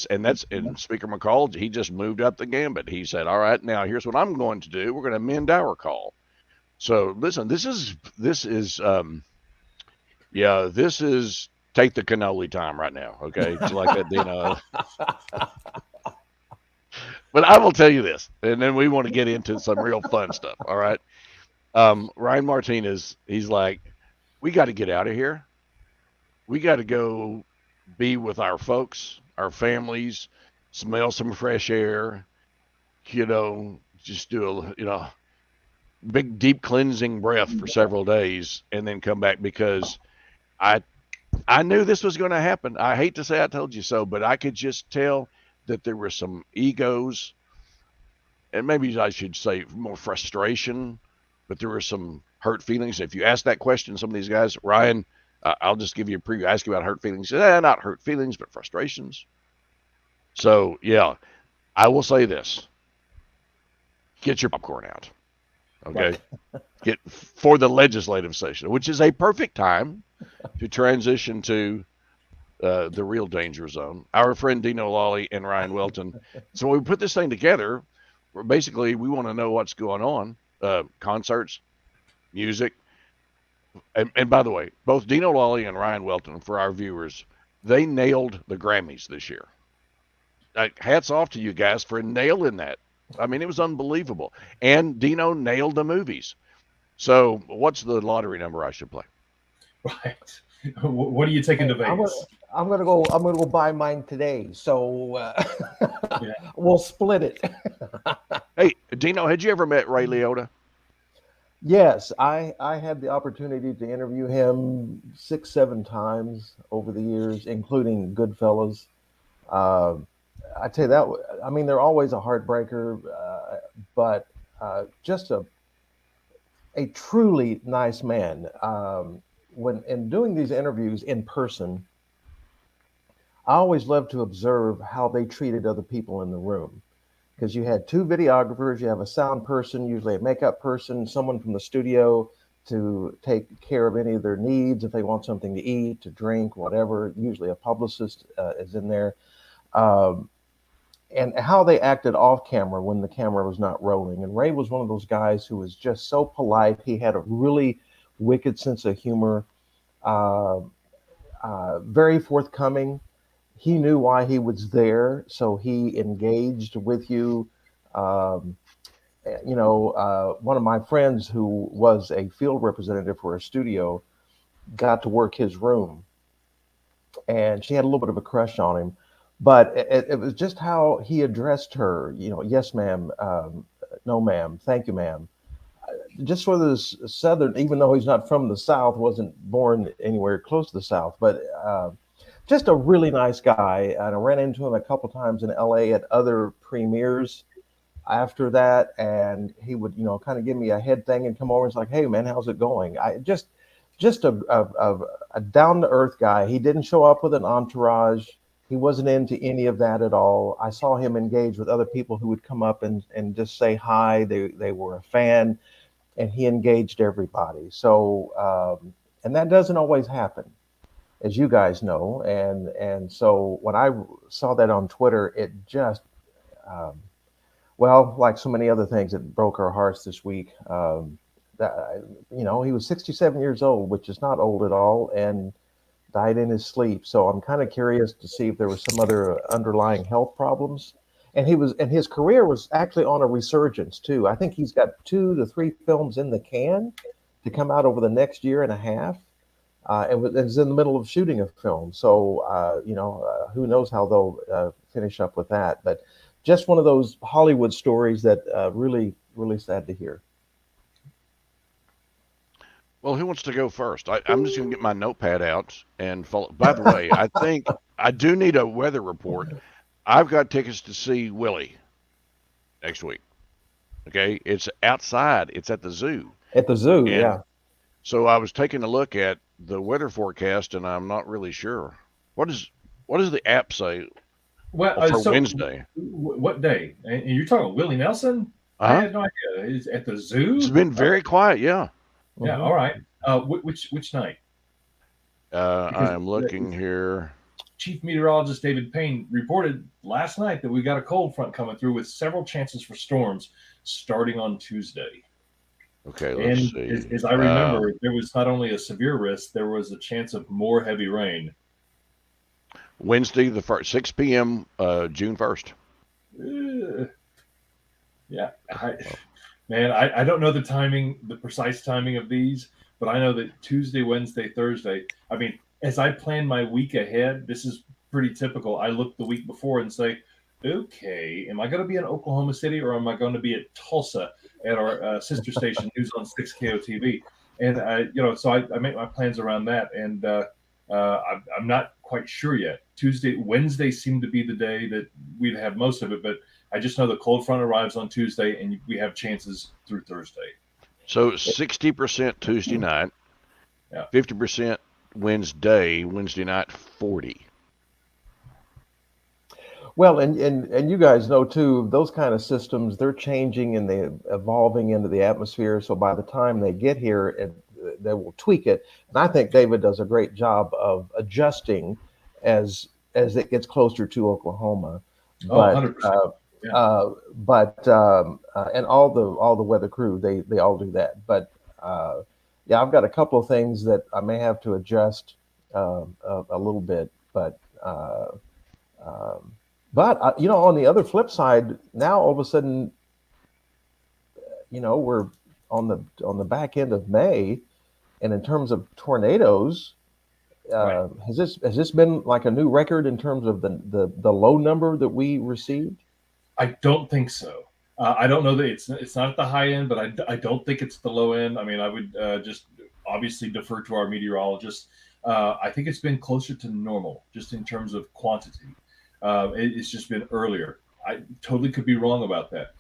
and Speaker McCall, he just moved up the gambit. He said, "All right, now here's what I'm going to do. We're going to amend our call." So listen, this is take the cannoli time right now. Okay, it's like that Dino. But I will tell you this, and then we want to get into some real fun stuff. All right, Ryan Martinez, he's like, we got to get out of here. We got to go be with our folks, our families, smell some fresh air, just do a big deep cleansing breath for several days and then come back because I I knew this was going to happen. I hate to say I told you so, but I could just tell that there were some egos and maybe I should say more frustration, but there were some hurt feelings. If you ask that question to some of these guys, Ryan, I'll just give you a preview. Ask you about hurt feelings. Not hurt feelings, but frustrations. So, yeah, I will say this. Get your popcorn out. Okay? Get for the legislative session, which is a perfect time to transition to the real danger zone. Our friend Dino Lalli and Ryan Welton. So when we put this thing together, we want to know what's going on. Concerts, music. And by the way, both Dino Lalli and Ryan Welton, for our viewers, they nailed the Grammys this year. Hats off to you guys for nailing that. I mean, it was unbelievable. And Dino nailed the movies. So what's the lottery number I should play? Right. What are you taking to Vegas? I'm gonna go buy mine today. So yeah. We'll split it. Hey, Dino, had you ever met Ray Liotta? Yes, I had the opportunity to interview him 6-7 times over the years, including Goodfellas. I tell you that, I mean, they're always a heartbreaker, but just a truly nice man. When in doing these interviews in person, I always love to observe how they treated other people in the room. Because you had 2 videographers, you have a sound person, usually a makeup person, someone from the studio to take care of any of their needs if they want something to eat, to drink, whatever. Usually a publicist is in there. And how they acted off camera when the camera was not rolling. And Ray was one of those guys who was just so polite. He had a really wicked sense of humor, very forthcoming. He knew why he was there, so he engaged with you. One of my friends who was a field representative for a studio got to work his room, and she had a little bit of a crush on him. But it was just how he addressed her. Yes, ma'am. No, ma'am. Thank you, ma'am. Just for this Southern, even though he's not from the South, wasn't born anywhere close to the South, but just a really nice guy. And I ran into him a couple times in LA at other premieres after that. And he would, kind of give me a head thing and come over and say, like, hey, man, how's it going? Just a down to earth guy. He didn't show up with an entourage. He wasn't into any of that at all. I saw him engage with other people who would come up and just say hi. They were a fan, and he engaged everybody. So, and that doesn't always happen, as you guys know. And so when I saw that on Twitter, it just, like so many other things, it broke our hearts this week. He was 67 years old, which is not old at all, and died in his sleep. So I'm kind of curious to see if there was some other underlying health problems. And his career was actually on a resurgence too. I think he's got 2 to 3 films in the can to come out over the next year and a half. And is in the middle of shooting a film. So, who knows how they'll finish up with that. But just one of those Hollywood stories that really, really sad to hear. Well, who wants to go first? I'm just going to get my notepad out and follow. By the way, I think I do need a weather report. I've got tickets to see Willie next week. Okay, it's outside. It's at the zoo. At the zoo, yeah. So I was taking a look at the weather forecast, and I'm not really sure. What does the app say? For Wednesday? What day? And you're talking Willie Nelson? I had no idea. Is at the zoo? It's been very quiet. Yeah. Yeah. All right. Which night? I am looking here. Chief Meteorologist David Payne reported last night that we got a cold front coming through with several chances for storms starting on Tuesday. Okay, let's see. As I remember, there was not only a severe risk, there was a chance of more heavy rain. Wednesday, the 6 p.m., June 1st. Yeah. I don't know the precise timing of these, but I know that Tuesday, Wednesday, Thursday, I mean, as I plan my week ahead, this is pretty typical. I look the week before and say, okay, am I going to be in Oklahoma City or am I going to be at Tulsa at our sister station, News on 6 KOTV? And, so I make my plans around that. And I'm not quite sure yet. Wednesday seemed to be the day that we'd have most of it, but I just know the cold front arrives on Tuesday and we have chances through Thursday. So 60% Tuesday night, 50% Wednesday night, 40. Well, and you guys know too, those kind of systems, they're changing and they're evolving into the atmosphere. So by the time they get here, they will tweak it. And I think David does a great job of adjusting as it gets closer to Oklahoma. But 100%. And all the weather crew, they all do that. But I've got a couple of things that I may have to adjust a little bit. But on the other flip side, now all of a sudden, we're on the back end of May, and in terms of tornadoes, Right. has this been like a new record in terms of the low number that we received? I don't think so. I don't know that it's not at the high end, but I don't think it's the low end. I mean, I would just obviously defer to our meteorologists. I think it's been closer to normal, just in terms of quantity. It's just been earlier. I totally could be wrong about that.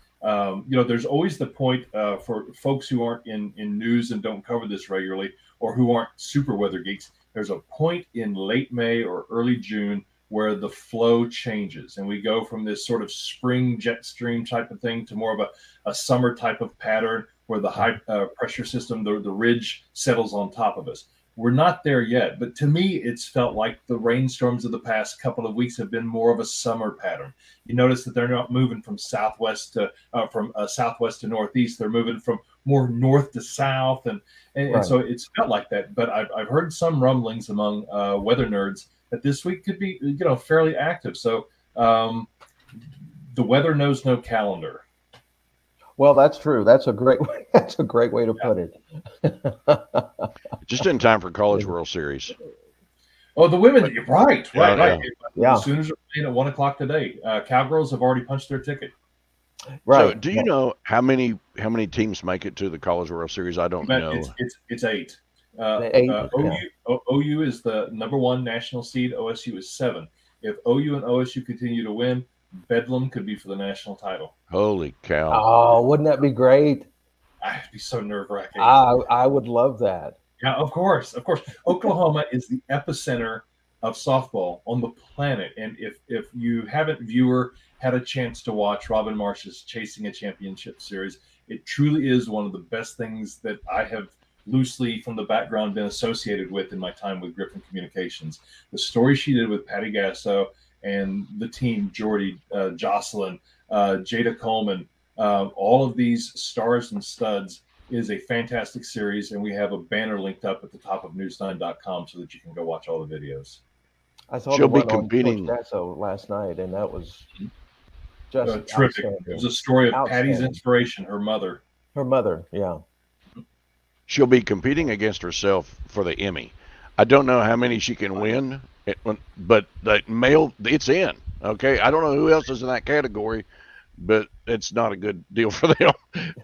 There's always the point for folks who aren't in news and don't cover this regularly, or who aren't super weather geeks. There's a point in late May or early June where the flow changes, and we go from this sort of spring jet stream type of thing to more of a summer type of pattern where the high pressure system, the ridge, settles on top of us. We're not there yet, but to me, it's felt like the rainstorms of the past couple of weeks have been more of a summer pattern. You notice that they're not moving from southwest to northeast. They're moving from more north to south, and so it's felt like that. But I've heard some rumblings among weather nerds that this week could be fairly active. So the weather knows no calendar. Well, that's true. That's a great way. That's a great way to put it. Just in time for College World Series. Oh, the women! Right. Yeah. As soon as they're playing at 1:00 today, Cowgirls have already punched their ticket. Right. So, do you know how many teams make it to the College World Series? I don't know. It's 8. 8. OU is the number 1 national seed. OSU is 7. If OU and OSU continue to win, Bedlam could be for the national title. Holy cow! Oh, wouldn't that be great? It'd be so nerve-wracking. I would love that. Yeah, of course. Oklahoma is the epicenter of softball on the planet, and if you haven't had a chance to watch Robin Marsh's Chasing a Championship series, it truly is one of the best things that I have loosely from the background been associated with in my time with Griffin Communications. The story she did with Patty Gasso and the team, Jordy, Jocelyn, Jada Coleman, all of these stars and studs, is a fantastic series, and we have a banner linked up at the top of news9.com so that you can go watch all the videos. I saw the one on Coach Gasso last night, and that was just terrific. It was a story of Patty's inspiration, her mother. Her mother, yeah. She'll be competing against herself for the Emmy. I don't know how many she can win, but the male, it's in. Okay, I don't know who else is in that category, but it's not a good deal for them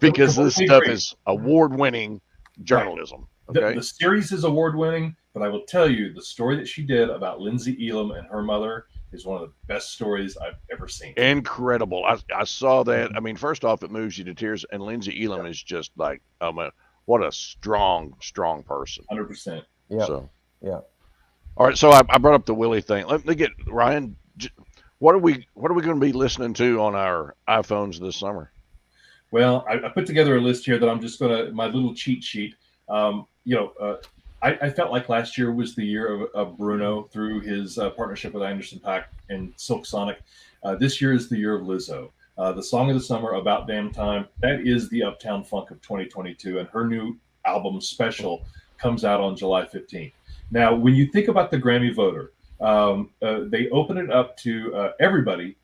because this stuff is award-winning journalism. Okay? The series is award-winning, but I will tell you the story that she did about Lindsay Elam and her mother is one of the best stories I've ever seen. Incredible. I saw that. I mean, first off, it moves you to tears, and Lindsay Elam is just like, what a strong person. 100%. Yeah. So, yeah. All right. So I brought up the Willie thing. Let me get Ryan. What are we going to be listening to on our iPhones this summer? Well, I put together a list here that I'm just my little cheat sheet. I I felt like last year was the year of Bruno through his partnership with Anderson .Paak and Silk Sonic. This year is the year of Lizzo. The song of the summer, About Damn Time, that is the Uptown Funk of 2022, and her new album Special comes out on July 15th. Now, when you think about the Grammy voter, they open it up to everybody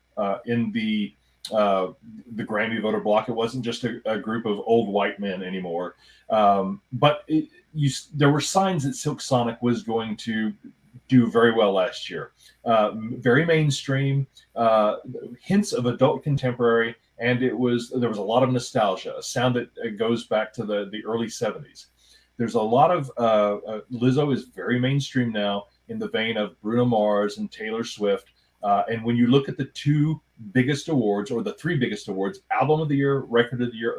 in the Grammy voter block. It wasn't just a group of old white men anymore, but there were signs that Silk Sonic was going to do very well last year. Very mainstream, hints of adult contemporary, and there was a lot of nostalgia, a sound that goes back to the early 70s. There's a lot of Lizzo is very mainstream now in the vein of Bruno Mars and Taylor Swift. And when you look at the two biggest awards, or the three biggest awards, Album of the Year, Record of the Year,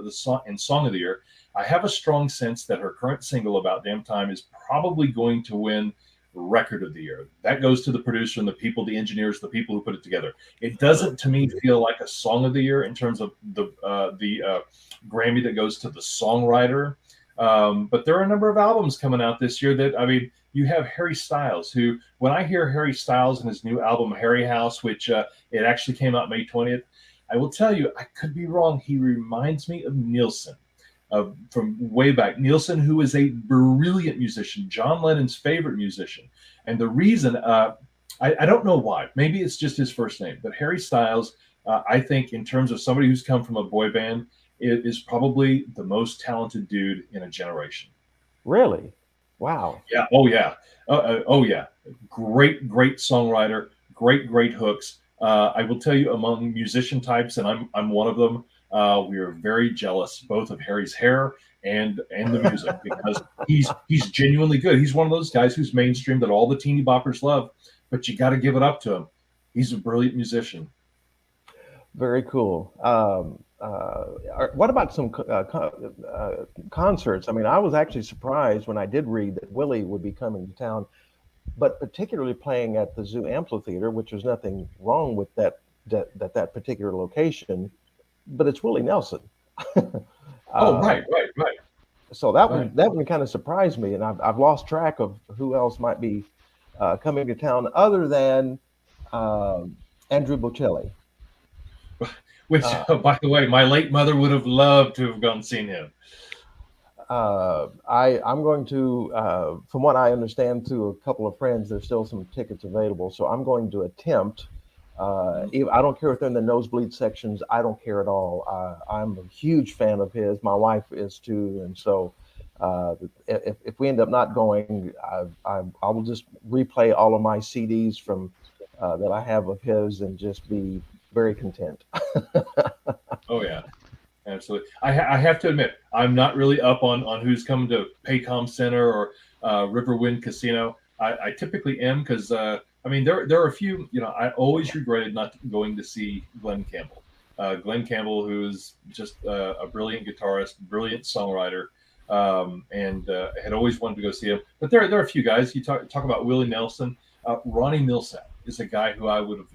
and Song of the Year, I have a strong sense that her current single, About Damn Time, is probably going to win Record of the Year. That goes to the producer and the people, the engineers, the people who put it together. It doesn't, to me, feel like a Song of the Year in terms of the Grammy that goes to the songwriter. But there are a number of albums coming out this year that, I mean, you have Harry Styles, who, when I hear Harry Styles and his new album, Harry House, which it actually came out May 20th, I will tell you, I could be wrong. He reminds me of Nielsen from way back. Nielsen, who is a brilliant musician, John Lennon's favorite musician. And the reason, I don't know why, maybe it's just his first name, but Harry Styles, I think in terms of somebody who's come from a boy band, it is probably the most talented dude in a generation. Really? Wow. Yeah. Oh yeah. Oh yeah. Great songwriter. Great hooks. I will tell you, among musician types, and I'm one of them. We are very jealous both of Harry's hair and the music, because he's genuinely good. He's one of those guys who's mainstream that all the teeny boppers love, but you got to give it up to him. He's a brilliant musician. Very cool. What about some concerts? I mean, I was actually surprised when I did read that Willie would be coming to town, but particularly playing at the Zoo Amphitheater, which was nothing wrong with that particular location, but it's Willie Nelson. Right. So that one kind of surprised me, and I've lost track of who else might be coming to town other than Andrew Bocelli. Which, by the way, my late mother would have loved to have gone and seen him. I'm going to, from what I understand through a couple of friends, there's still some tickets available. So I'm going to attempt. I don't care if they're in the nosebleed sections. I don't care at all. I'm a huge fan of his. My wife is too. And so if we end up not going, I will just replay all of my CDs from that I have of his and just be very content. Oh yeah, absolutely. I have to admit, I'm not really up on who's coming to Paycom Center or Riverwind Casino. I typically am, because I mean there are a few. I always regretted not going to see Glenn Campbell. Glenn Campbell, who's just a brilliant guitarist, brilliant songwriter, and had always wanted to go see him. But there are a few guys. You talk about Willie Nelson. Ronnie Millsap is a guy who I would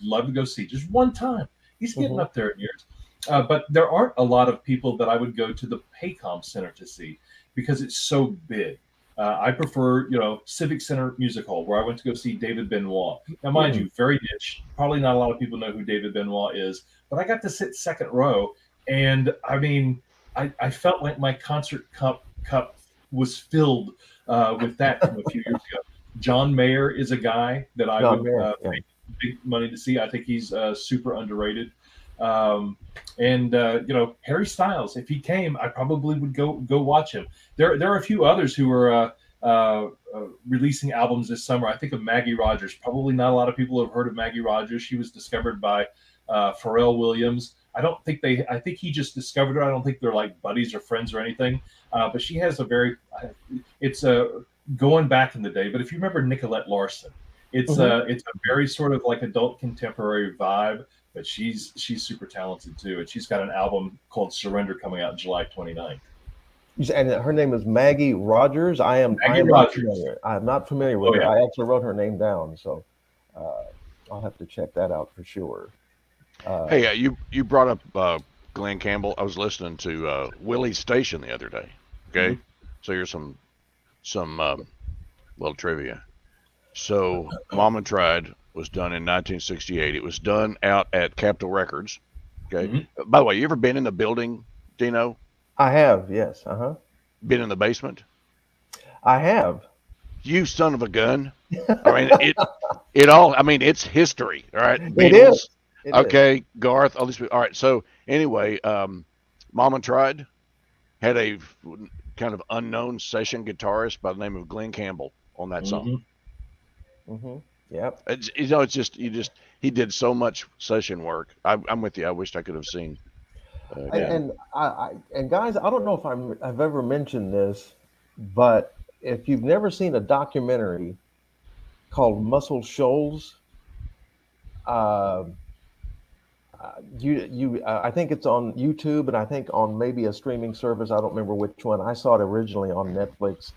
love to go see just one time. He's getting up there in years. But there aren't a lot of people that I would go to the Paycom Center to see, because it's so big. I prefer, Civic Center Music Hall, where I went to go see David Benoit. Now, mind you, very niche. Probably not a lot of people know who David Benoit is, but I got to sit second row. And I mean, I felt like my concert cup was filled with that from a few years ago. John Mayer is a guy that I would pay big money to see. I think he's super underrated. And Harry Styles, if he came, I probably would go watch him. There are a few others who are releasing albums this summer. I think of Maggie Rogers. Probably not a lot of people have heard of Maggie Rogers. She was discovered by Pharrell Williams. I think he just discovered her. I don't think they're like buddies or friends or anything. But she has it's going back in the day. But if you remember Nicolette Larson, it's a very sort of like adult contemporary vibe. But she's super talented too, and she's got an album called Surrender coming out July 29th. And her name is Maggie Rogers. I am not familiar with her. I actually wrote her name down, so I'll have to check that out for sure. Hey, you brought up Glenn Campbell. I was listening to Willie's Station the other day. Okay, so here's some some little trivia. So, Mama Tried was done in 1968. It was done out at Capitol Records. Okay. Mhm. By the way, you ever been in the building, Dino? I have, yes. Uh-huh. Been in the basement? I have. You son of a gun! I mean, it all. I mean, it's history. All right, It is. Beatles. It is. Okay, Garth. All these. All right. So anyway, Mama Tried had a kind of unknown session guitarist by the name of Glenn Campbell on that song. Mhm. Mm-hmm. Yep. It's just he did so much session work. I'm with you. I wished I could have seen. And, Yeah. and and guys, I don't know if I've ever mentioned this, but if you've never seen a documentary called Muscle Shoals, uh, I think it's on YouTube, and I think on maybe a streaming service. I don't remember which one. I saw it originally on Netflix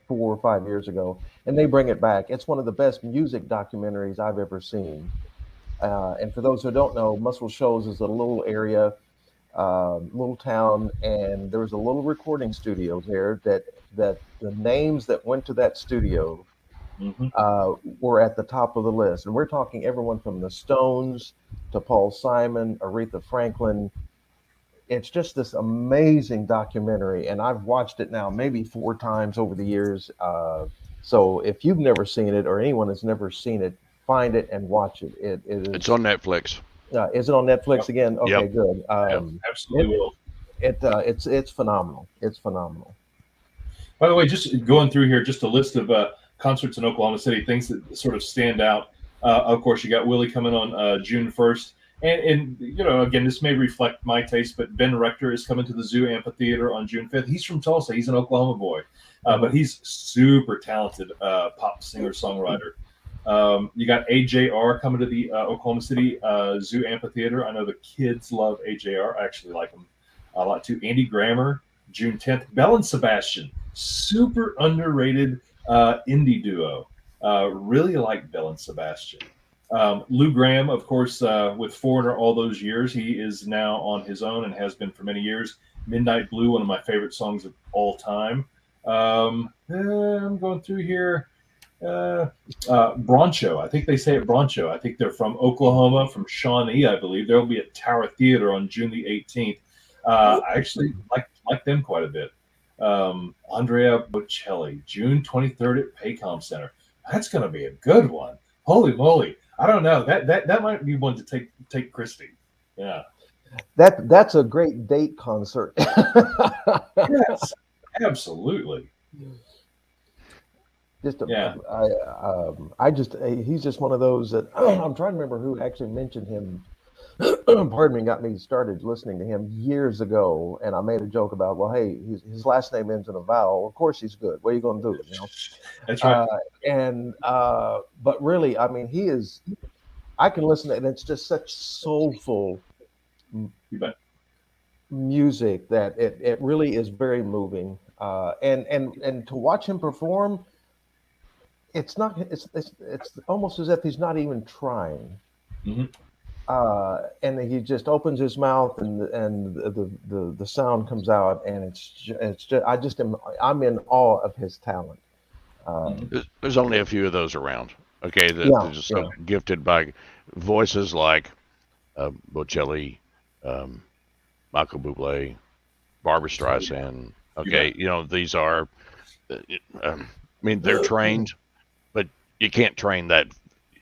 4 or 5 years ago, and they bring it back. It's one of the best music documentaries I've ever seen. And for those who don't know, Muscle Shoals is a little area, little town, and there was a little recording studio there that the names that went to that studio Mhm. were at the top of the list. And we're talking everyone from the Stones to Paul Simon, Aretha Franklin. It's just this amazing documentary, and I've watched it now maybe 4 times over the years. So if you've never seen it or anyone has never seen it, find it and watch it. It It's is. on Netflix. Is it on Netflix Yep. again? Okay, Yep. good. Yep. Absolutely will. It's phenomenal. It's phenomenal. By the way, just going through here, just a list of concerts in Oklahoma City, things that sort of stand out. Of course, you got Willie coming on June 1st. And you know, again, this may reflect my taste, but Ben Rector is coming to the Zoo Amphitheater on June 5th. He's from Tulsa. He's an Oklahoma boy, but he's super talented pop singer-songwriter. You got AJR coming to the Oklahoma City Zoo Amphitheater. I know the kids love AJR. I actually like them a lot too. Andy Grammer, June 10th. Bell and Sebastian, super underrated indie duo. Really like Bell and Sebastian. Lou Graham, of course, with Foreigner all those years. He is now on his own and has been for many years. Midnight Blue, one of my favorite songs of all time. I'm going through here. Broncho. I think they say it Broncho. I think they're from Oklahoma, from Shawnee, I believe. They'll be at Tower Theater on June the 18th. I actually like them quite a bit. Andrea Bocelli, June 23rd at Paycom Center. That's going to be a good one. Holy moly. I don't know. That might be one to take Christy. Yeah. That's a great date concert. Yes, absolutely. Just Yeah. He's just one of those that I'm trying to remember who actually mentioned him. Pardon me, got me started listening to him years ago, and I made a joke about, well, hey, his last name ends in a vowel. Of course, he's good. What are you going to do? You know. That's right. But really, I mean, he is. I can listen to it, and it's just such soulful You bet. music that it really is very moving. And to watch him perform, it's not. It's almost as if he's not even trying. Mhm. And he just opens his mouth, and the sound comes out, and it's just I'm in awe of his talent. There's only a few of those around. Okay, that Yeah, are just so gifted by voices like Bocelli, Michael Bublé, Barbara Streisand. Okay, you know these are. I mean, they're trained, but you can't train that.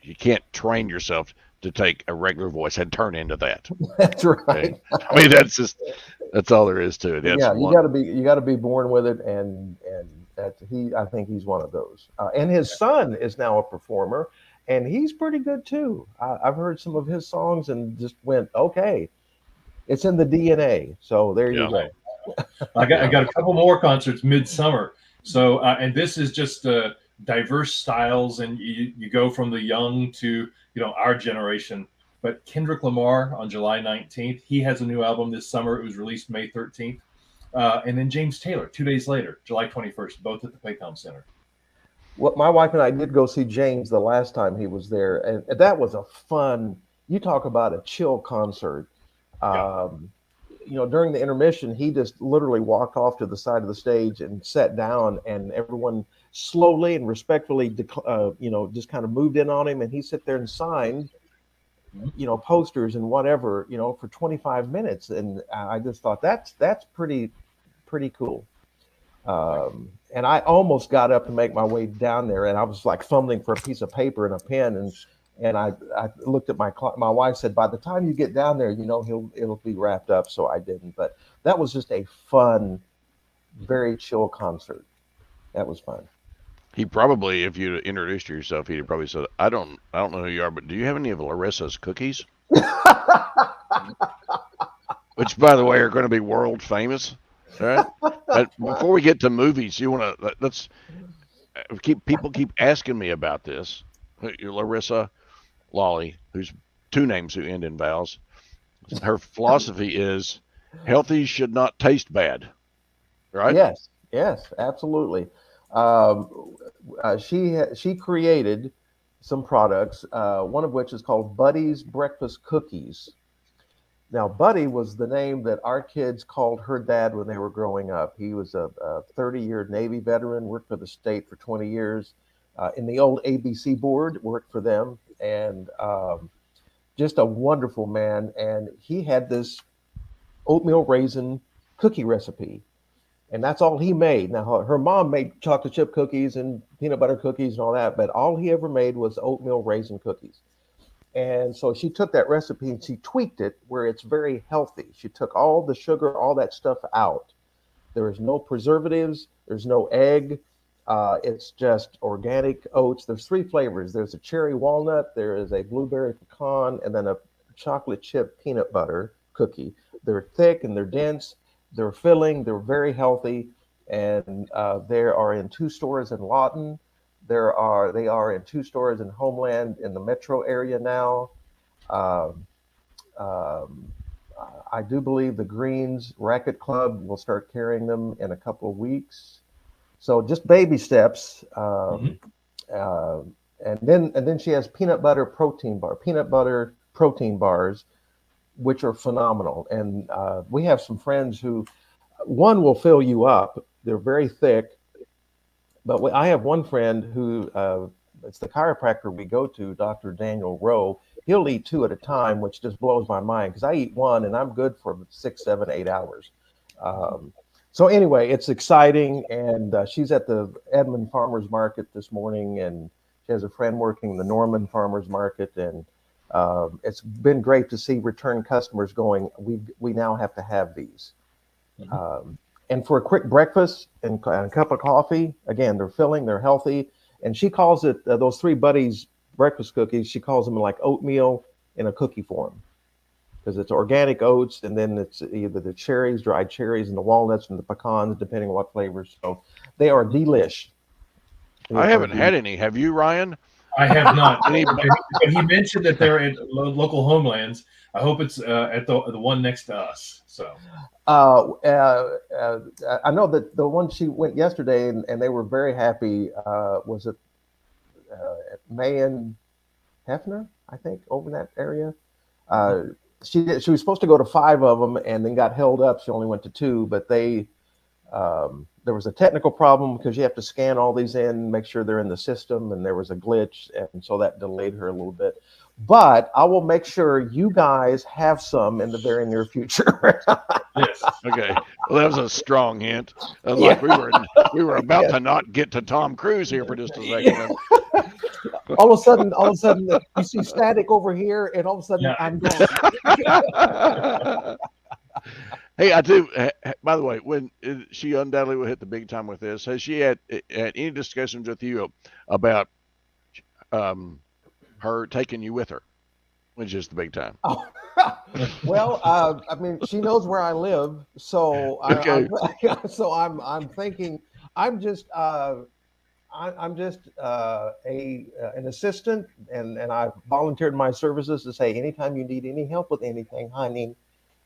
You can't train yourself to take a regular voice and turn into that. That's right. Okay? I mean, that's all there is to it. That's Yeah, you got to be born with it, and I think he's one of those. And his son is now a performer, and he's pretty good too. I've heard some of his songs and just went, okay, it's in the DNA. So there you go. I got a couple more concerts midsummer. So and this is just diverse styles, and you go from the young to our generation. But Kendrick Lamar on July 19th, he has a new album this summer. It was released May 13th. And then James Taylor 2 days later, July 21st, both at the Paycom Center. Well, my wife and I did go see James the last time he was there, and that was a fun. You talk about a chill concert. during the intermission, he just literally walked off to the side of the stage and sat down, and everyone slowly and respectfully, just kind of moved in on him, and he sat there and signed, posters and whatever, for 25 minutes, and I just thought that's pretty cool. And I almost got up to make my way down there, and I was like fumbling for a piece of paper and a pen, and I looked at my wife said, by the time you get down there, it'll be wrapped up. So I didn't, but that was just a fun, very chill concert. That was fun. He probably, if you introduced yourself, he'd probably said, I don't know who you are, but do you have any of Larissa's cookies? Which, by the way, are going to be world famous. All right. But before we get to movies, you want to let's keep asking me about this. Larissa Lalli, who's two names who end in vowels. Her philosophy is healthy should not taste bad. Right? Yes, absolutely. She created some products, one of which is called Buddy's Breakfast Cookies. Now, Buddy was the name that our kids called her dad when they were growing up. He was a 30-year Navy veteran, worked for the state for 20 years, in the old ABC board, worked for them, and just a wonderful man. And he had this oatmeal raisin cookie recipe, and that's all he made. Now, her mom made chocolate chip cookies and peanut butter cookies and all that, but all he ever made was oatmeal raisin cookies. And so she took that recipe and she tweaked it where it's very healthy. She took all the sugar, all that stuff out. There is no preservatives. There's no egg. It's just organic oats. There's 3 flavors. There's a cherry walnut. There is a blueberry pecan, and then a chocolate chip peanut butter cookie. They're thick and they're dense. They're filling. They're very healthy. And they are in 2 stores in Lawton. They are in 2 stores in Homeland in the metro area now. I do believe the Greens Racket Club will start carrying them in a couple of weeks. So just baby steps. And then she has peanut butter protein bars, which are phenomenal. And we have some friends who, one will fill you up. They're very thick. But I have one friend who, it's the chiropractor we go to, Dr. Daniel Rowe. He'll eat 2 at a time, which just blows my mind because I eat 1 and I'm good for 6, 7, 8 hours. So anyway, it's exciting. And she's at the Edmond Farmers Market this morning, and she has a friend working the Norman Farmers Market. And it's been great to see return customers going, we now have to have these. And for a quick breakfast and a cup of coffee, again, they're filling, they're healthy. And she calls it, those 3 Buddies breakfast cookies, she calls them like oatmeal in a cookie form. Because it's organic oats, and then it's either the cherries, dried cherries, and the walnuts, and the pecans, depending on what flavors. So they are delish. I haven't had any. Have you, Ryan? I have not. But he mentioned that they're at local Homelands. I hope it's at the one next to us. So I know that the one she went yesterday, and they were very happy. Was it May and Hefner? I think over in that area. She was supposed to go to 5 of them, and then got held up. She only went to 2, but there was a technical problem because you have to scan all these in, make sure they're in the system, and there was a glitch, and so that delayed her a little bit. But I will make sure you guys have some in the very near future. yes. Okay. Well, that was a strong hint. Like we were about to not get to Tom Cruise here for just a second. All of a sudden, you see static over here, and all of a sudden, I'm gone. Hey, I do. By the way, when she undoubtedly will hit the big time with this, has she had any discussions with you about her taking you with her, which is the big time? Oh. Well, I mean, she knows where I live, so okay. I'm thinking I'm just an assistant, and I volunteered my services to say anytime you need any help with anything, honey,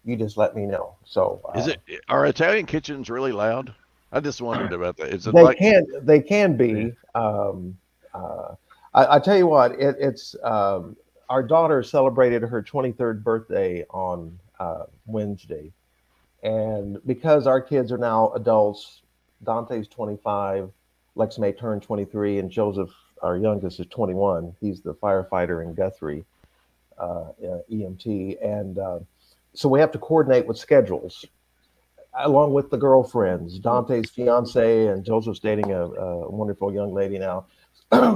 you just let me know. So are Italian kitchens really loud? I just wondered about that. Is it they can be. I tell you what, it's our daughter celebrated her 23rd birthday on Wednesday, And because our kids are now adults, Dante's 25, Lex May turned 23, and Joseph, our youngest, is 21. He's the firefighter in Guthrie, EMT. And so we have to coordinate with schedules along with the girlfriends. Dante's fiance and Joseph's dating a wonderful young lady now.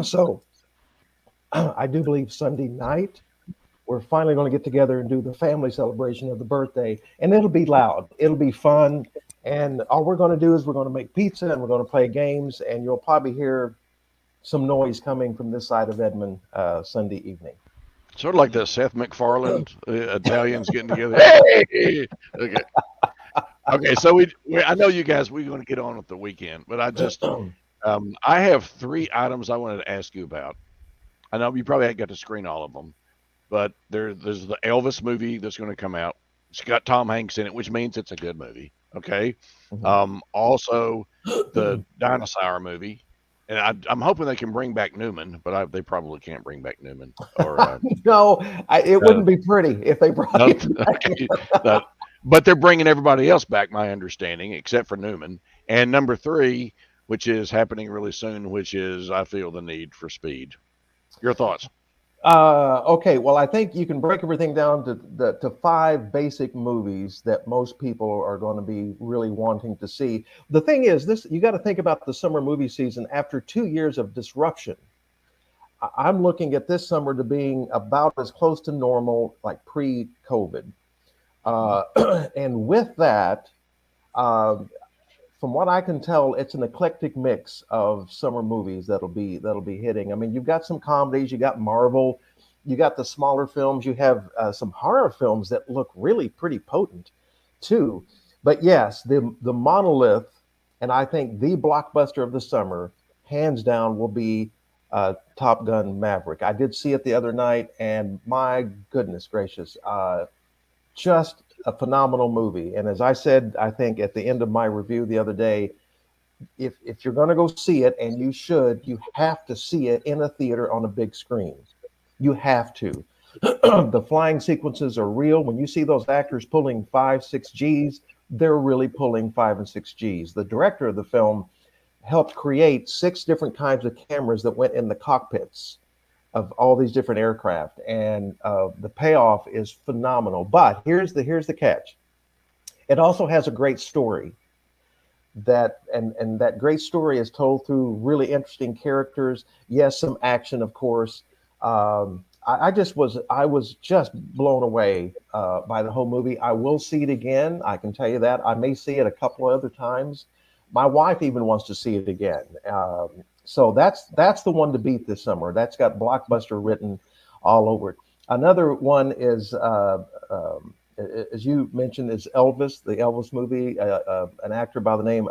So I do believe Sunday night we're finally going to get together and do the family celebration of the birthday, and it'll be loud, it'll be fun, and all we're going to do is we're going to make pizza and we're going to play games, and you'll probably hear some noise coming from this side of Edmond Sunday evening. Sort of like the Seth MacFarlane Italians getting together. Hey! Okay. Okay, so I know you guys, we're going to get on with the weekend, but I have three items I wanted to ask you about. I know you probably haven't got to screen all of them, but there's the Elvis movie that's going to come out. It's got Tom Hanks in it, which means it's a good movie. Okay. Also, the dinosaur movie, and I'm hoping they can bring back Newman, but they probably can't bring back Newman. Or no, it wouldn't be pretty if they brought no, him back. okay, but they're bringing everybody else back, my understanding, except for Newman. And number three, which is happening really soon, which is I Feel the Need for Speed. Your thoughts? Okay, well, I think you can break everything down to five basic movies that most people are going to be really wanting to see. The thing is, this you got to think about the summer movie season after 2 years of disruption. I'm looking at this summer to being about as close to normal, like pre-COVID. And with that, from what I can tell, it's an eclectic mix of summer movies that'll be hitting. I mean, you've got some comedies, you got Marvel, you got the smaller films, you have some horror films that look really pretty potent, too. But yes, the monolith, and I think the blockbuster of the summer, hands down, will be Top Gun Maverick. I did see it the other night, and my goodness gracious, just a phenomenal movie. And as I said, I think at the end of my review the other day, if you're going to go see it, and you have to see it in a theater on a big screen. You have to. The flying sequences are real. When you see those actors pulling 5-6 Gs, they're really pulling 5 and 6 Gs. The director of the film helped create 6 different kinds of cameras that went in the cockpits of all these different aircraft, and the payoff is phenomenal. But here's the catch: it also has a great story. And that great story is told through really interesting characters. Yes, some action, of course. I was just blown away by the whole movie. I will see it again. I can tell you that. I may see it a couple of other times. My wife even wants to see it again. So that's the one to beat this summer. That's got blockbuster written all over it. Another one is, as you mentioned, is Elvis, the Elvis movie. A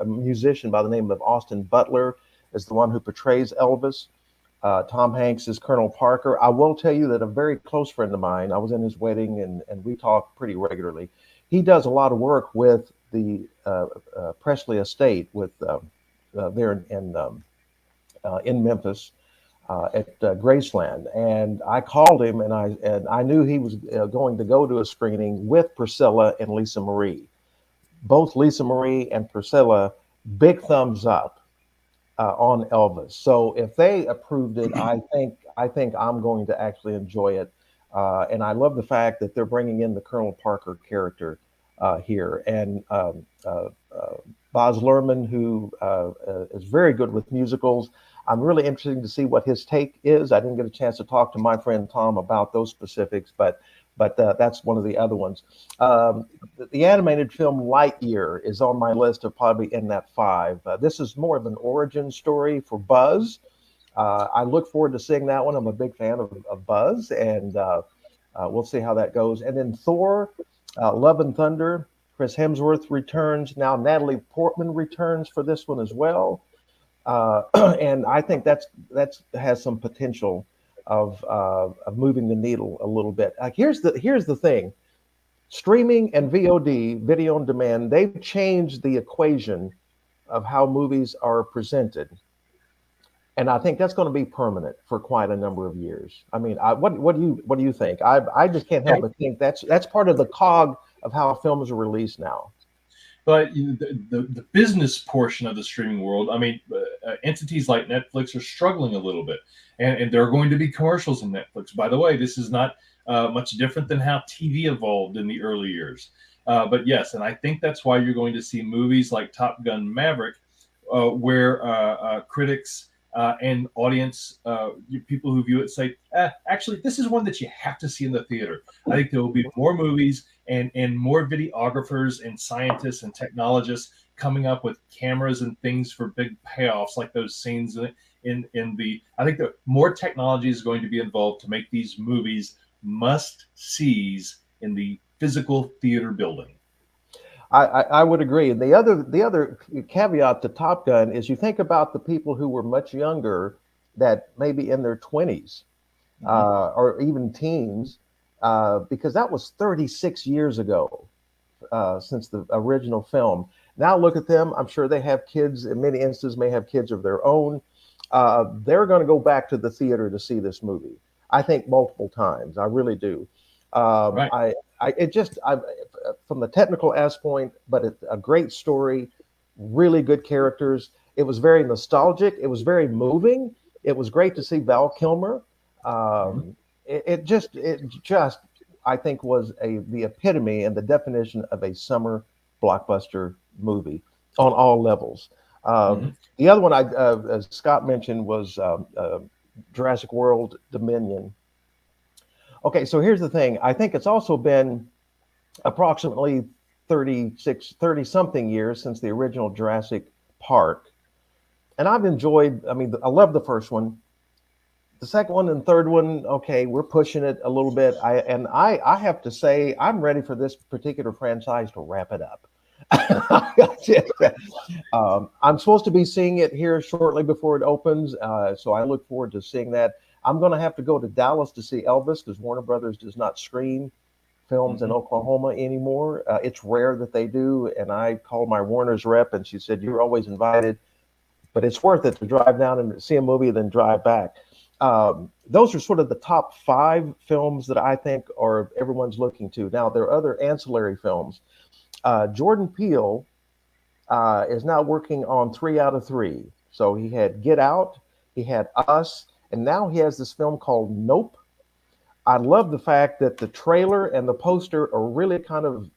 musician by the name of Austin Butler is the one who portrays Elvis. Tom Hanks is Colonel Parker. I will tell you that a very close friend of mine, I was in his wedding, and we talk pretty regularly. He does a lot of work with the Presley estate with there in Memphis at Graceland, and I called him, and I knew he was going to go to a screening with Priscilla and Lisa Marie. Both Lisa Marie and Priscilla, big thumbs up on Elvis. So if they approved it, I think I'm going to actually enjoy it, and I love the fact that they're bringing in the Colonel Parker character here, and Baz Luhrmann, who is very good with musicals. I'm really interested to see what his take is. I didn't get a chance to talk to my friend Tom about those specifics, but that's one of the other ones. The animated film Lightyear is on my list of probably in that 5. This is more of an origin story for Buzz. I look forward to seeing that one. I'm a big fan of Buzz, and we'll see how that goes. And then Thor, Love and Thunder. Chris Hemsworth returns. Now Natalie Portman returns for this one as well. And I think that has some potential of moving the needle a little bit. Here's the thing: streaming and VOD, video on demand, they've changed the equation of how movies are presented, and I think that's going to be permanent for quite a number of years. I mean, what do you think? I just can't help but think that's part of the cog of how films are released now. But the business portion of the streaming world, I mean, entities like Netflix are struggling a little bit, and there are going to be commercials in Netflix. By the way, this is not much different than how TV evolved in the early years. But yes, and I think that's why you're going to see movies like Top Gun Maverick, where critics and audience, people who view it say, actually, this is one that you have to see in the theater. I think there will be more movies and more videographers and scientists and technologists coming up with cameras and things for big payoffs, like those scenes in the. I think that more technology is going to be involved to make these movies must sees in the physical theater building. I would agree. And the other caveat to Top Gun is you think about the people who were much younger, that maybe in their 20s or even teens, because that was 36 years ago since the original film. Now look at them. I'm sure they have kids. In many instances, may have kids of their own. They're going to go back to the theater to see this movie. I think multiple times. I really do. Right. From the technical aspect, but a great story, really good characters. It was very nostalgic. It was very moving. It was great to see Val Kilmer. It just, I think, was the epitome and the definition of a summer blockbuster movie on all levels. The other one, as Scott mentioned, was Jurassic World Dominion. Okay, so here's the thing. I think it's also been approximately 30 something years since the original Jurassic Park. And I've enjoyed, I love the first one. The second one and third one, okay, we're pushing it a little bit. I have to say, I'm ready for this particular franchise to wrap it up. I'm supposed to be seeing it here shortly before it opens, so I look forward to seeing that. I'm going to have to go to Dallas to see Elvis because Warner Brothers does not screen films in Oklahoma anymore. It's rare that they do, and I called my Warner's rep, and she said, "You're always invited, but it's worth it to drive down and see a movie, then drive back." Those are sort of the top 5 films that I think everyone's looking to. Now, there are other ancillary films. Jordan Peele is now working on 3 out of 3. So he had Get Out, he had Us, and now he has this film called Nope. I love the fact that the trailer and the poster are really kind of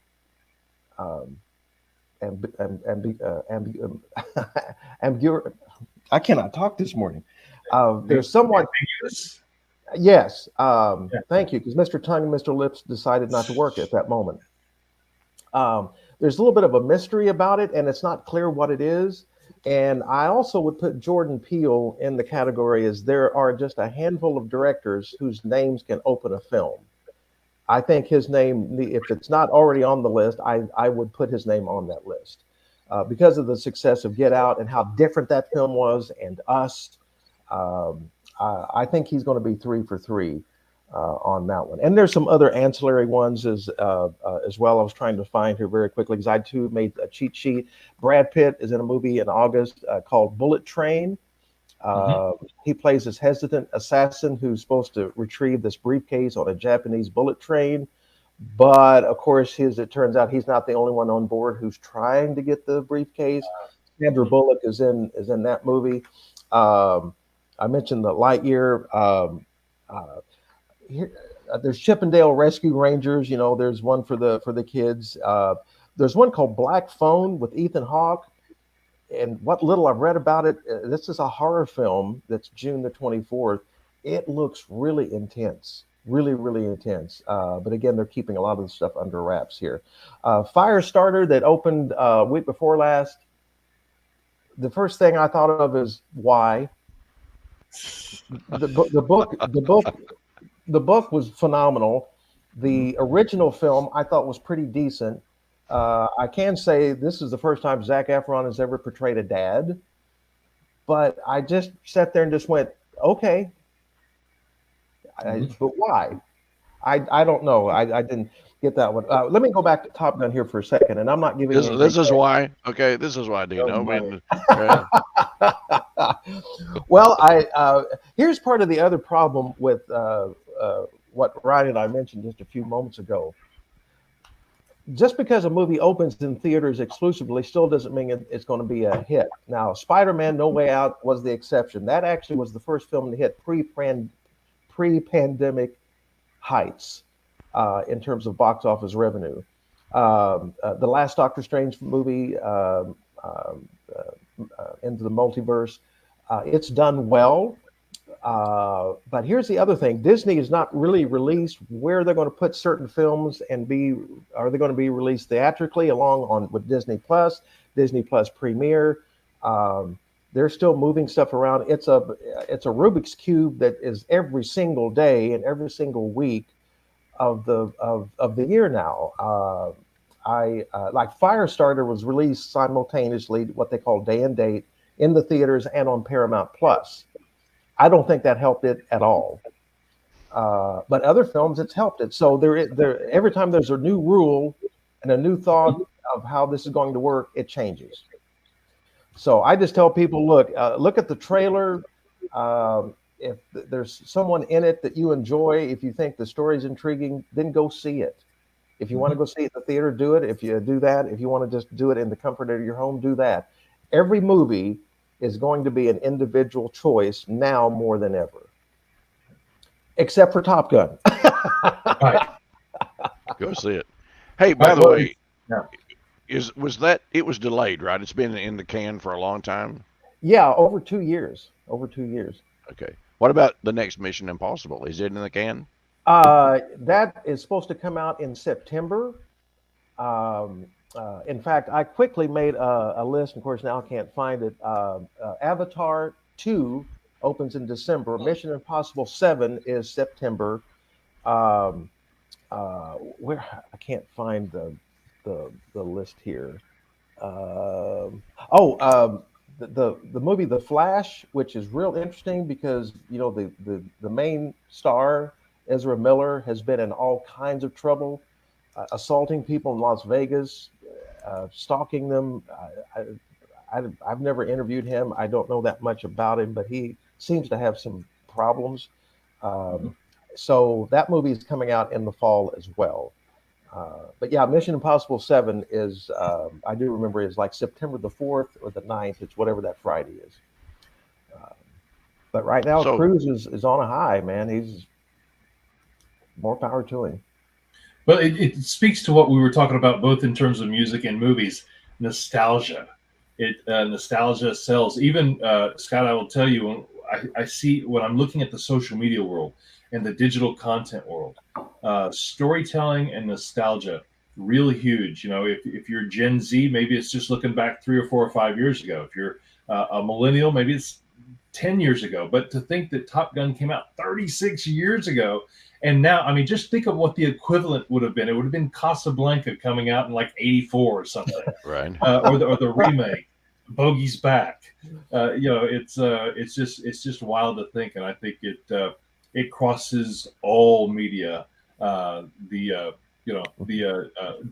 I cannot talk this morning. There's somewhat ambiguous. Yes. Thank you, because Mr. Tongue and Mr. Lips decided not to work at that moment. There's a little bit of a mystery about it, and it's not clear what it is. And I also would put Jordan Peele in the category as there are just a handful of directors whose names can open a film. I think his name, if it's not already on the list, I would put his name on that list because of the success of Get Out and how different that film was, and Us. I think he's going to be 3 for 3 on that one. And there's some other ancillary ones as well. I was trying to find here very quickly because I too made a cheat sheet. Brad Pitt is in a movie in August called Bullet Train. He plays this hesitant assassin who's supposed to retrieve this briefcase on a Japanese bullet train. But of course, it turns out he's not the only one on board who's trying to get the briefcase. Sandra Bullock is in that movie. I mentioned the Lightyear. There's Chippendale Rescue Rangers. There's one for the kids. There's one called Black Phone with Ethan Hawke. And what little I've read about it, this is a horror film that's June the 24th. It looks really intense, really, really intense. But again, they're keeping a lot of the stuff under wraps here. Firestarter that opened week before last. The first thing I thought of is why. The book was phenomenal. The original film I thought was pretty decent. I can say this is the first time Zac Efron has ever portrayed a dad, but I just sat there and just went, okay, but why? I don't know. I didn't get that one. Let me go back to Top Gun here for a second, and I'm not giving this is why. Okay, this is why, Dino. Well, here's part of the other problem with what Ryan and I mentioned just a few moments ago. just because a movie opens in theaters exclusively still doesn't mean it's going to be a hit. Now, Spider-Man: No Way Out was the exception. That actually was the first film to hit pre-pandemic heights in terms of box office revenue. The last Doctor Strange movie, Into the Multiverse, it's done well. But here's the other thing: Disney has not really released where they're going to put certain films and are they going to be released theatrically along on with Disney Plus Premiere. They're still moving stuff around. It's a Rubik's cube that is every single day and every single week of the year now. I like Firestarter was released simultaneously, what they call day and date, in the theaters and on Paramount Plus. I don't think that helped it at all. But other films, it's helped it. So every time there's a new rule and a new thought of how this is going to work, it changes. So I just tell people, look at the trailer. If there's someone in it that you enjoy, if you think the story's intriguing, then go see it. If you want to go see it in the theater, do it. If you do that, if you want to just do it in the comfort of your home, do that. Every movie is going to be an individual choice now more than ever, except for Top Gun. Right. Go see it. Hey, by the Well, way, yeah. it was delayed, right? It's been in the can for a long time. Yeah, over 2 years. Over 2 years. Okay. What about the next Mission Impossible? Is it in the can? That is supposed to come out in September. In fact, I quickly made a list. Of course, now I can't find it. Avatar 2 opens in December. Mission Impossible 7 is September. Where I can't find the list here. The movie The Flash, which is real interesting because the main star Ezra Miller has been in all kinds of trouble, assaulting people in Las Vegas, stalking them. I've never interviewed him. I don't know that much about him, but he seems to have some problems. So that movie is coming out in the fall as well. But yeah, Mission Impossible 7 is, I do remember, is like September the 4th or the 9th. It's whatever that Friday is. But right now, Cruise is on a high, man. He's more power to him. Well, it speaks to what we were talking about, both in terms of music and movies. Nostalgia. Nostalgia sells. Even, Scott, I will tell you, I see when I'm looking at the social media world and the digital content world, storytelling and nostalgia, really huge. If you're Gen Z, maybe it's just looking back 3 or 4 or 5 years ago. If you're a millennial, maybe it's 10 years ago. But to think that Top Gun came out 36 years ago, and now, I mean, just think of what the equivalent would have been. It would have been Casablanca coming out in like 84 or something. Right. Or the remake, Bogey's Back. It's just wild to think, and I think it crosses all media. The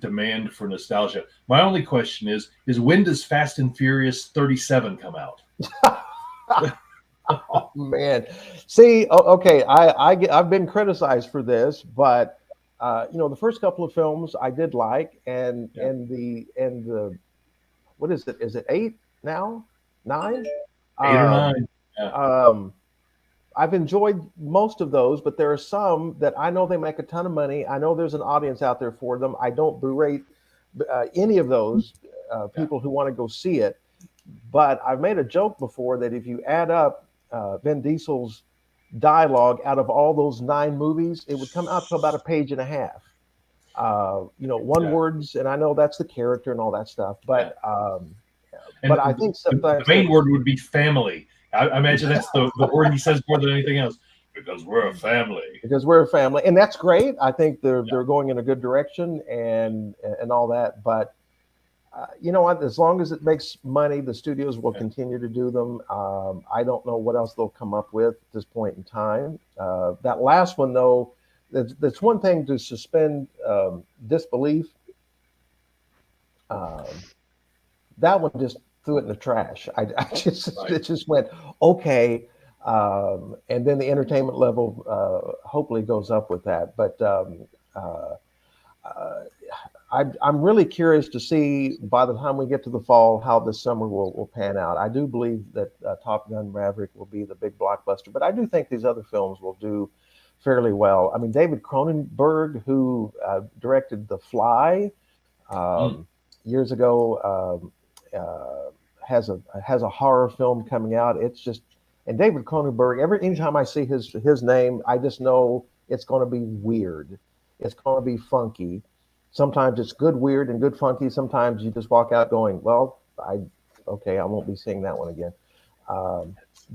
demand for nostalgia. My only question is when does Fast and Furious 37 come out? Oh man, see, okay, I've been criticized for this, but the first couple of films I did like, and the what is it? Is it 8 now? 9? 8 or 9. Yeah. I've enjoyed most of those, but there are some that I know they make a ton of money. I know there's an audience out there for them. I don't berate any of those people who want to go see it. But I've made a joke before that if you add up Vin Diesel's dialogue out of all those 9 movies, it would come out to about a page and a half. Words, and I know that's the character and all that stuff, but I think the main word would be family. I imagine that's the word he says more than anything else. Because we're a family. Because we're a family, and that's great. I think they're going in a good direction and all that. But you know what? As long as it makes money, the studios will continue to do them. I don't know what else they'll come up with at this point in time. That last one, though, that's one thing to suspend disbelief. That one just threw it in the trash. It just went okay, and then the entertainment level hopefully goes up with that. But I'm really curious to see by the time we get to the fall how this summer will pan out. I do believe that Top Gun Maverick will be the big blockbuster, but I do think these other films will do fairly well. I mean, David Cronenberg, who directed The Fly years ago, has a horror film coming out. It's just, and David Cronenberg. Anytime I see his name, I just know it's going to be weird. It's going to be funky. Sometimes it's good, weird, and good, funky. Sometimes you just walk out going, "Well, okay, I won't be seeing that one again."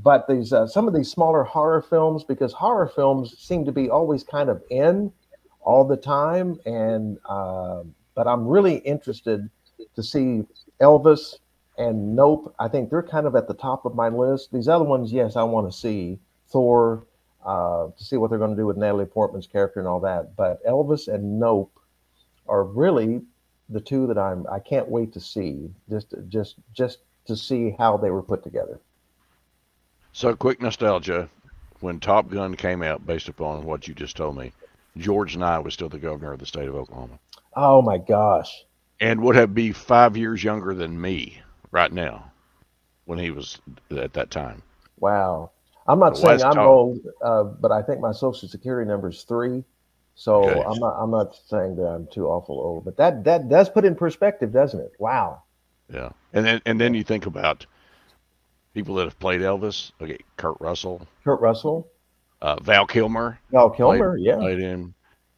But these some of these smaller horror films, because horror films seem to be always kind of in all the time, and but I'm really interested to see Elvis and Nope. I think they're kind of at the top of my list. These other ones, yes, I want to see Thor to see what they're going to do with Natalie Portman's character and all that. But Elvis and Nope are really the two that I can't wait to see, just to see how they were put together. So, quick nostalgia. When Top Gun came out, based upon what you just told me, George Nye was still the governor of the state of Oklahoma. Oh my gosh. And would have been 5 years younger than me right now when he was at that time. Wow. I'm not saying I'm old, but I think my social security number is 3. So okay. I'm not saying that I'm too awful old, but that does put in perspective, doesn't it? Wow. Yeah. And then you think about people that have played Elvis. Okay, Kurt Russell. Val Kilmer. Played him.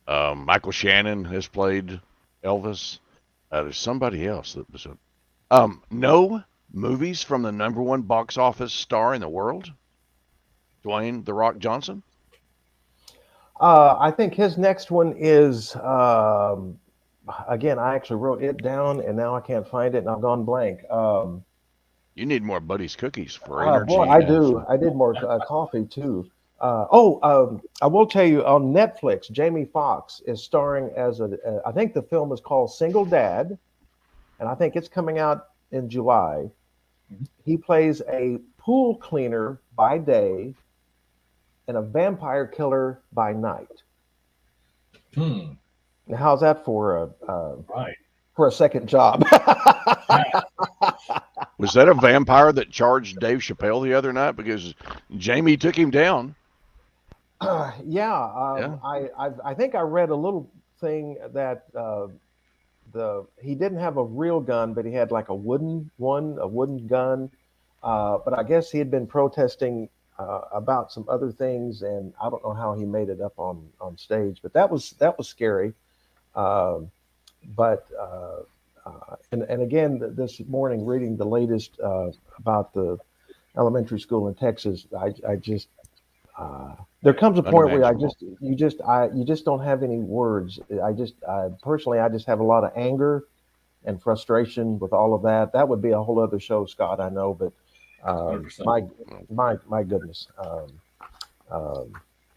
Michael Shannon has played Elvis. There's somebody else that was no movies from the #1 box office star in the world, Dwayne "The Rock" Johnson. I think his next one is, again, I actually wrote it down and now I can't find it and I've gone blank. You need more Buddy's cookies for energy. Boy, I do. I did more coffee too. I will tell you on Netflix, Jamie Foxx is starring as I think the film is called Single Dad, and I think it's coming out in July. He plays a pool cleaner by day and a vampire killer by night. Now, how's that for a second job? Was that a vampire that charged Dave Chappelle the other night because Jamie took him down? Yeah. I think I read a little thing that he didn't have a real gun, but he had like a wooden gun. But I guess he had been protesting about some other things, and I don't know how he made it up on stage. But that was scary. And again, this morning reading the latest about the elementary school in Texas, I just there comes a point where you just don't have any words. Personally, I just have a lot of anger and frustration with all of that. That would be a whole other show, Scott. I know, but my goodness,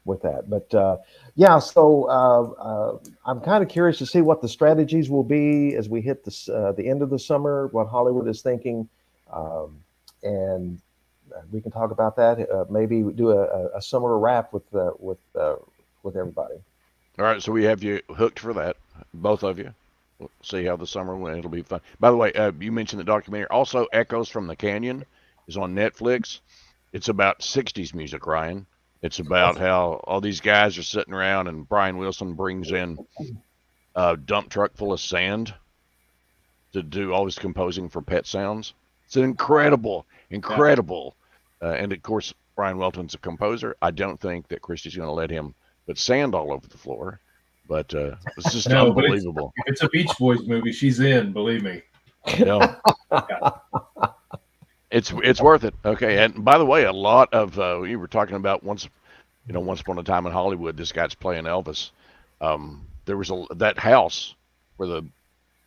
with that. But yeah, so I'm kind of curious to see what the strategies will be as we hit the end of the summer. What Hollywood is thinking, and we can talk about that. Maybe do a summer wrap with everybody. All right, so we have you hooked for that, both of you. We'll see how the summer went. It'll be fun. By the way, you mentioned the documentary. Also, Echoes from the Canyon is on Netflix. It's about 60s music, Ryan. It's about how all these guys are sitting around and Brian Wilson brings in a dump truck full of sand to do all his composing for Pet Sounds. It's an incredible. And of course, Brian Welton's a composer. I don't think that Christie's going to let him put sand all over the floor, but it's just unbelievable. If it's a Beach Boys movie, she's in, believe me. No. It's worth it. Okay. And by the way, a lot of you were talking about once upon a time in Hollywood, this guy's playing Elvis. There was that house where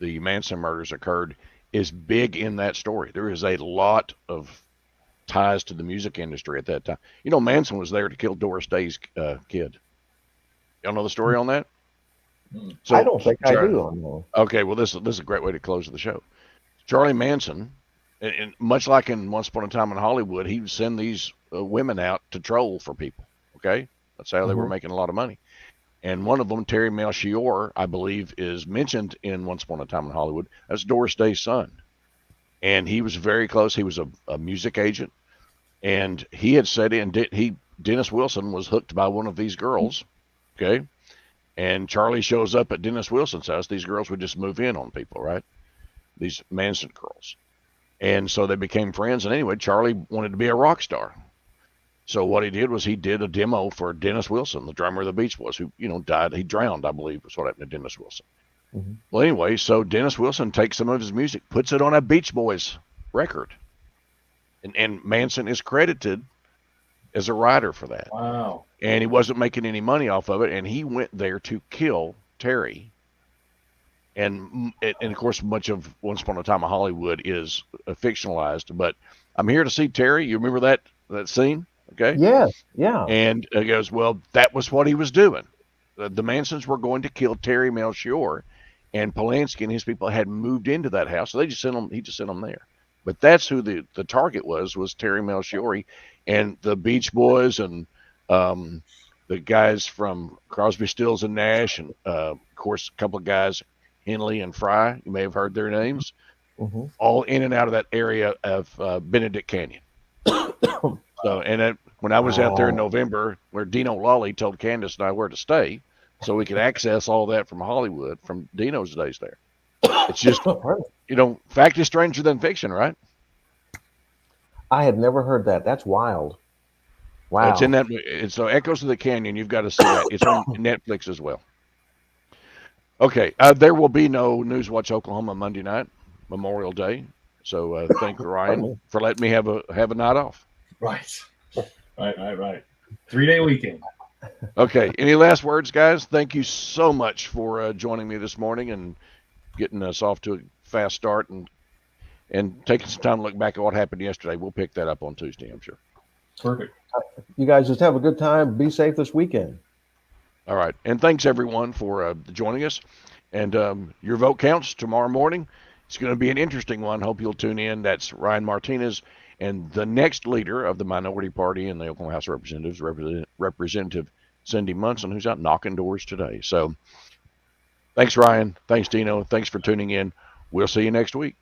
the Manson murders occurred is big in that story. There is a lot of ties to the music industry at that time. Manson was there to kill Doris Day's kid. Y'all know the story on that? So, I don't think I do. Okay, well, this is a great way to close the show. Charlie Manson, and much like in Once Upon a Time in Hollywood, he would send these women out to troll for people. Okay, that's how they were making a lot of money. And one of them, Terry Melchior, I believe, is mentioned in Once Upon a Time in Hollywood. That's Doris Day's son. And he was very close. He was a music agent. And he had said, Dennis Wilson was hooked by one of these girls. Okay. And Charlie shows up at Dennis Wilson's house. These girls would just move in on people, right? These Manson girls. And so they became friends. And anyway, Charlie wanted to be a rock star. So what he did was he did a demo for Dennis Wilson, the drummer of the Beach Boys, who, died. He drowned, I believe, was what happened to Dennis Wilson. Mm-hmm. Well, anyway, so Dennis Wilson takes some of his music, puts it on a Beach Boys record. And Manson is credited as a writer for that. Wow. And he wasn't making any money off of it. And he went there to kill Terry. And of course, much of Once Upon a Time in Hollywood is fictionalized. But I'm here to see Terry. You remember that scene? Okay. Yes. Yeah. And he goes, well, that was what he was doing. The Mansons were going to kill Terry Melchior, and Polanski and his people had moved into that house. So he just sent them there. But that's who the target was Terry Melchior, and the Beach Boys and the guys from Crosby, Stills and Nash, and of course a couple of guys, Henley and Fry. You may have heard their names. Mm-hmm. All in and out of that area of Benedict Canyon. So, and when I was out there in November, where Dino Lalli told Candace and I where to stay, so we could access all that from Hollywood, from Dino's days there. It's just, fact is stranger than fiction, right? I had never heard that. That's wild. Wow. It's in that. It's Echoes of the Canyon. You've got to see that. It's on Netflix as well. Okay. There will be no Newswatch Oklahoma Monday night, Memorial Day. So thank you, Ryan, for letting me have a night off. Right. 3-day weekend. Okay. Any last words, guys? Thank you so much for joining me this morning and getting us off to a fast start and taking some time to look back at what happened yesterday. We'll pick that up on Tuesday, I'm sure. Perfect. You guys just have a good time. Be safe this weekend. All right. And thanks, everyone, for joining us. And your vote counts tomorrow morning. It's going to be an interesting one. Hope you'll tune in. That's Ryan Martinez and the next leader of the minority party in the Oklahoma House of Representatives, Representative Cindy Munson, who's out knocking doors today. So thanks, Ryan. Thanks, Dino. Thanks for tuning in. We'll see you next week.